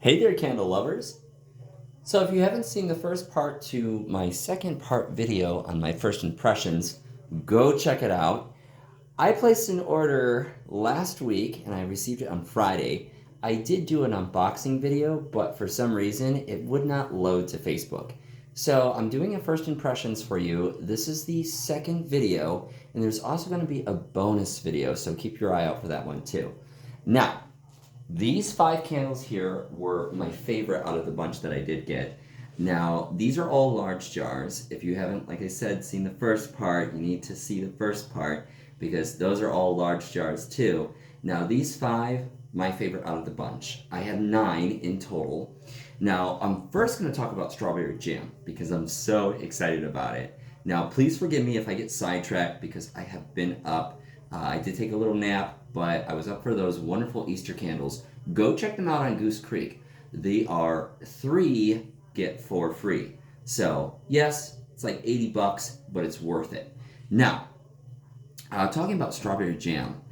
Hey there, candle lovers! So if you haven't seen the first part to my second part video on my first impressions, go check it out. I placed an order last week and I received it on Friday. I did do an unboxing video, but for some reason it would not load to Facebook. So I'm doing a first impressions for you. This is the second video, and there's also going to be a bonus video, so keep your eye out for that one too. Now, these 5 candles here were my favorite out of the bunch that I did get. Now, these are all large jars. If you haven't, like I said, seen the first part, you need to see the first part because those are all large jars too. Now, these 5, my favorite out of the bunch. I had 9 in total. Now, I'm first going to talk about strawberry jam because I'm so excited about it. Now, please forgive me if I get sidetracked because I have been up. I did take a little nap, but I was up for those wonderful Easter candles. Go check them out on GooseCreek. They are 3 get 4 free. So yes, it's like 80 bucks, but it's worth it. Now, talking about strawberry jam,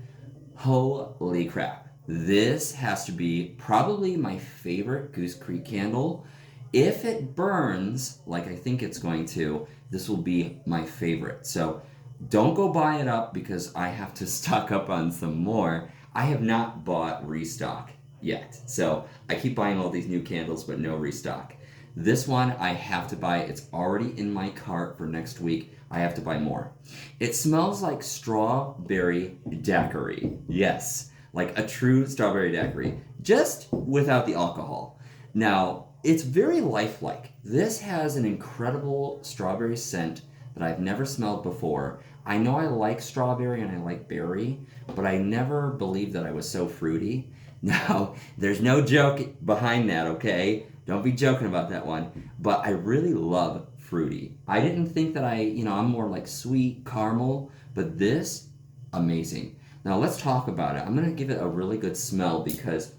holy crap. This has to be probably my favorite GooseCreek candle. If it burns like I think it's going to, this will be my favorite. So don't go buy it up because I have to stock up on some more. I have not bought restock yet. So I keep buying all these new candles but no restock. This one I have to buy. It's already in my cart for next week. I have to buy more. It smells like strawberry daiquiri. Yes, like a true strawberry daiquiri, just without the alcohol. Now, it's very lifelike. This has an incredible strawberry scent that I've never smelled before. I know I like strawberry and I like berry, but I never believed that I was so fruity. Now, there's no joke behind that, okay? Don't be joking about that one. But I really love fruity. I didn't think that I'm more like sweet caramel, but this, amazing. Now let's talk about it. I'm gonna give it a really good smell because,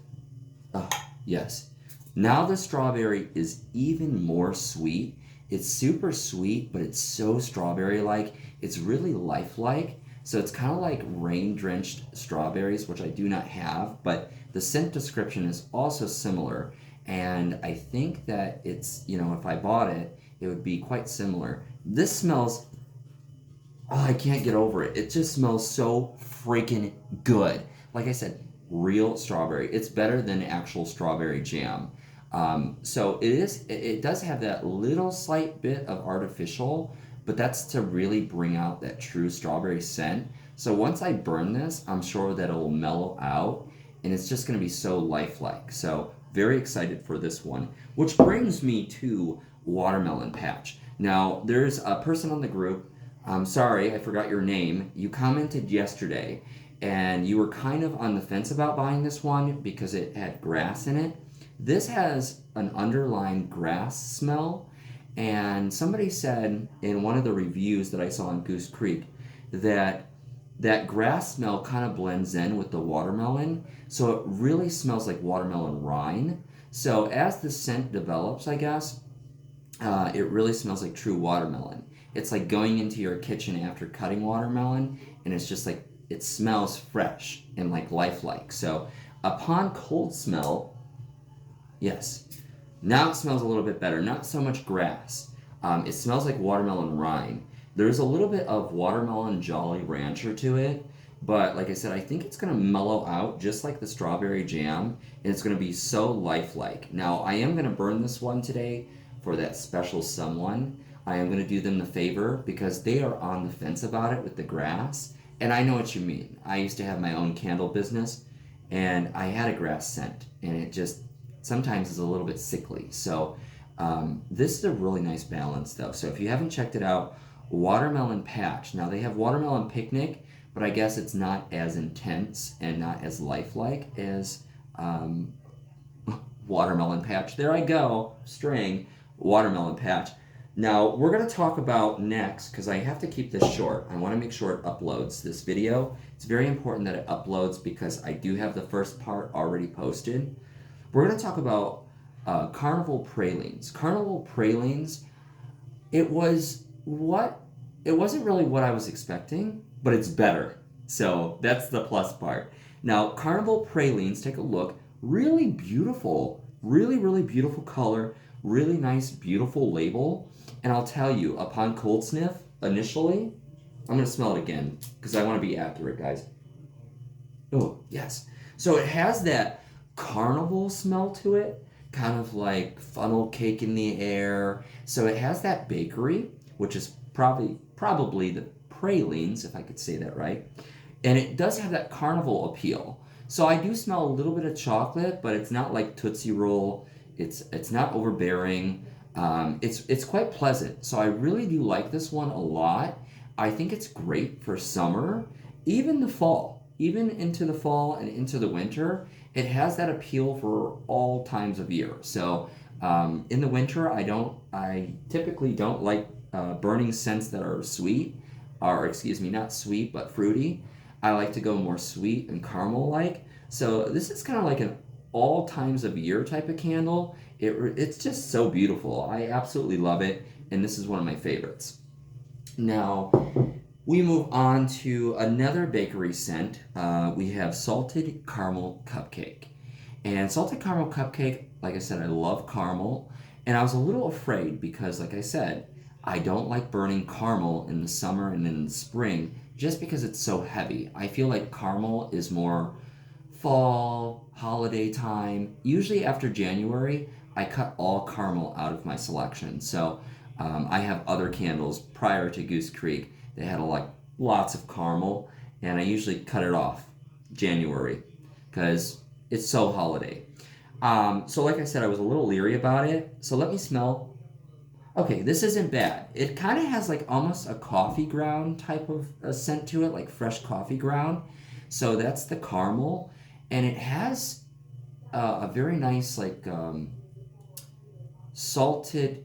oh, yes. Now the strawberry is even more sweet. It's super sweet, but it's so strawberry-like. It's really lifelike. So it's kind of like rain-drenched strawberries, which I do not have, but the scent description is also similar. And I think that it's, if I bought it, it would be quite similar. This smells, oh, I can't get over it. It just smells so freaking good. Like I said, real strawberry. It's better than actual strawberry jam. So it does have that little slight bit of artificial, but that's to really bring out that true strawberry scent. So once I burn this, I'm sure that it'll mellow out and it's just going to be so lifelike. So very excited for this one, which brings me to Watermelon Patch. Now, there's a person on the group, I'm sorry, I forgot your name. You commented yesterday and you were kind of on the fence about buying this one because it had grass in it. This has an underlying grass smell, and somebody said in one of the reviews that I saw on GooseCreek that grass smell kind of blends in with the watermelon, so it really smells like watermelon rind. So as the scent develops, I guess, it really smells like true watermelon. It's like going into your kitchen after cutting watermelon, and it's just like, it smells fresh and like lifelike. So upon cold smell, yes. Now it smells a little bit better. Not so much grass. It smells like watermelon rind. There's a little bit of watermelon Jolly Rancher to it, but like I said, I think it's going to mellow out just like the strawberry jam, and it's going to be so lifelike. Now, I am going to burn this one today for that special someone. I am going to do them the favor because they are on the fence about it with the grass, and I know what you mean. I used to have my own candle business, and I had a grass scent, and it just sometimes is a little bit sickly. So this is a really nice balance though. So if you haven't checked it out, Watermelon Patch. Now they have Watermelon Picnic, but I guess it's not as intense and not as lifelike as Watermelon Patch. There I go, string, Watermelon Patch. Now we're going to talk about next, because I have to keep this short. I want to make sure it uploads this video. It's very important that it uploads because I do have the first part already posted. We're going to talk about Carnival Pralines. Carnival Pralines, it wasn't really what I was expecting, but it's better. So that's the plus part. Now, Carnival Pralines, take a look. Really beautiful Really, really beautiful color, really nice, beautiful label. And I'll tell you, upon cold sniff, initially, I'm going to smell it again because I want to be accurate, guys. Oh, yes. So it has that carnival smell to it, kind of like funnel cake in the air. So it has that bakery, which is probably the pralines, if I could say that right. And it does have that carnival appeal. So I do smell a little bit of chocolate, but it's not like Tootsie Roll. It's not overbearing. It's quite pleasant. So I really do like this one a lot. I think it's great for summer, even the fall, even into the fall and into the winter. It has that appeal for all times of year. So in the winter, I typically don't like burning scents that are sweet, or excuse me, not sweet but fruity. I like to go more sweet and caramel like. So this is kind of like an all times of year type of candle. It's just so beautiful. I absolutely love it, and this is one of my favorites. Now, we move on to another bakery scent. We have Salted Caramel Cupcake. And Salted Caramel Cupcake, like I said, I love caramel. And I was a little afraid because, like I said, I don't like burning caramel in the summer and in the spring just because it's so heavy. I feel like caramel is more fall, holiday time. Usually after January, I cut all caramel out of my selection. So I have other candles prior to GooseCreek that had lots of caramel, and I usually cut it off January because it's so holiday. So like I said, I was a little leery about it. So let me smell. Okay, this isn't bad. It kind of has like almost a coffee ground type of a scent to it, like fresh coffee ground. So that's the caramel, and it has a very nice salted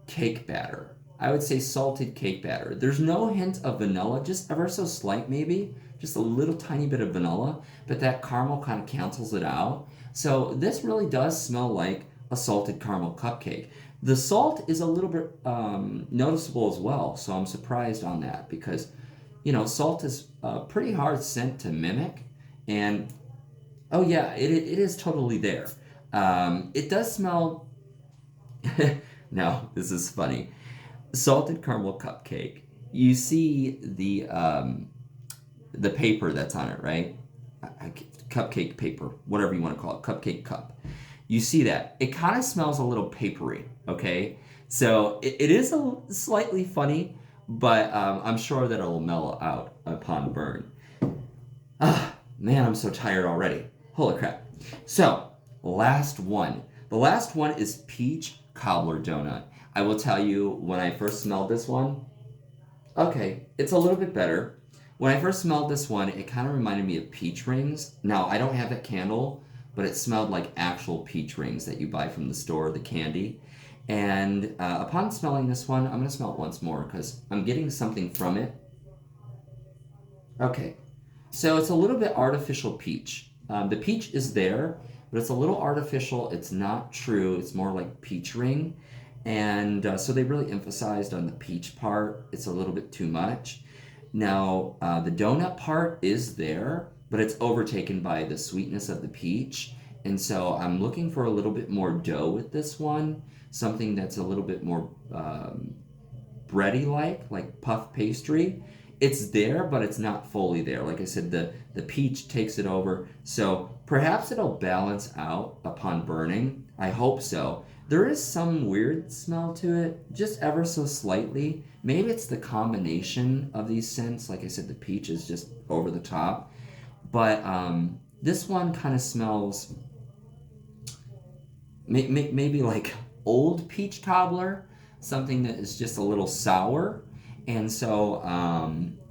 cake batter. I would say salted cake batter. There's no hint of vanilla, just ever so slight maybe, just a little tiny bit of vanilla, but that caramel kind of cancels it out. So this really does smell like a salted caramel cupcake. The salt is a little bit noticeable as well, so I'm surprised on that because, salt is a pretty hard scent to mimic, and oh yeah, it is totally there. It does smell. Now, this is funny. Salted caramel cupcake. You see the paper that's on it, right? Cupcake paper, whatever you want to call it, cupcake cup. You see that. It kind of smells a little papery, okay? So it is slightly funny, but I'm sure that it will mellow out upon burn. Ah, man, I'm so tired already. Holy crap. So, last one. The last one is peach cobbler donut. I will tell you, when I first smelled this one, okay, it's a little bit better. When I first smelled this one, it kind of reminded me of peach rings. Now, I don't have that candle, but it smelled like actual peach rings that you buy from the store, the candy. And upon smelling this one, I'm going to smell it once more because I'm getting something from it. Okay, so it's a little bit artificial peach. The peach is there, but it's a little artificial. It's not true. It's more like peach ring. And so they really emphasized on the peach part. It's a little bit too much. Now, the donut part is there, but it's overtaken by the sweetness of the peach. And so I'm looking for a little bit more dough with this one, something that's a little bit more bready-like puff pastry. It's there, but it's not fully there. Like I said, the peach takes it over. So perhaps it'll balance out upon burning. I hope so. There is some weird smell to it, just ever so slightly. Maybe it's the combination of these scents. Like I said, the peach is just over the top. But this one kind of smells maybe like old peach cobbler, something that is just a little sour. And so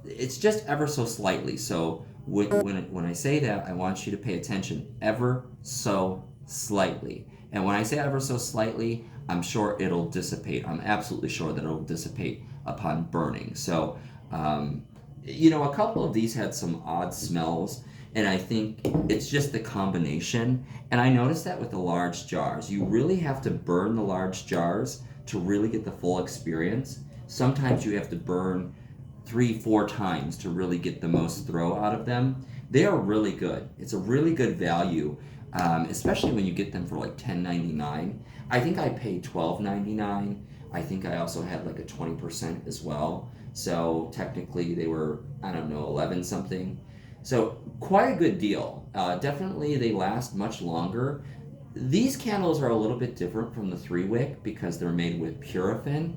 it's just ever so slightly. So when I say that, I want you to pay attention ever so slightly. And when I say ever so slightly, I'm sure it'll dissipate. I'm absolutely sure that it'll dissipate upon burning. So, a couple of these had some odd smells, and I think it's just the combination. And I noticed that with the large jars. You really have to burn the large jars to really get the full experience. Sometimes you have to burn 3-4 times to really get the most throw out of them. They are really good. It's a really good value. especially when you get them for like $10.99. I think I paid $12.99. I think I also had like a 20% as well. So technically they were, I don't know, 11 something. So quite a good deal. Definitely they last much longer. These candles are a little bit different from the 3-wick because they're made with paraffin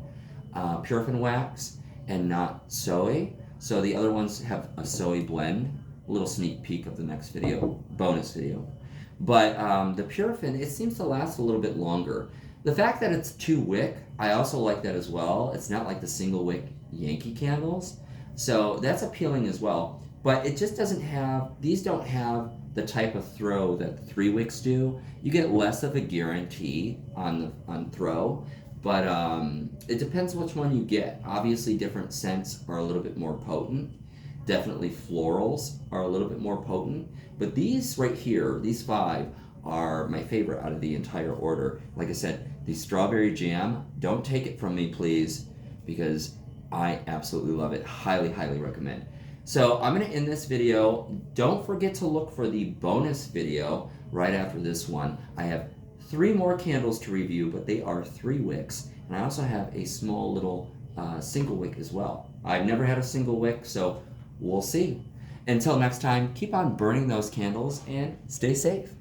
wax, and not soy. So the other ones have a soy blend. A little sneak peek of the next video, bonus video. But the paraffin, it seems to last a little bit longer. The fact that it's 2-wick, I also like that as well. It's not like the single wick Yankee candles. So that's appealing as well. But it just doesn't have, these don't have the type of throw that the 3-wicks do. You get less of a guarantee on throw. But it depends which one you get. Obviously, different scents are a little bit more potent. Definitely florals are a little bit more potent. But these right here, these 5, are my favorite out of the entire order. Like I said, the strawberry jam, don't take it from me, please, because I absolutely love it. Highly, highly recommend. So I'm going to end this video. Don't forget to look for the bonus video right after this one. I have 3 more candles to review, but they are 3 wicks. And I also have a small little single wick as well. I've never had a single wick, so we'll see. Until next time, keep on burning those candles and stay safe.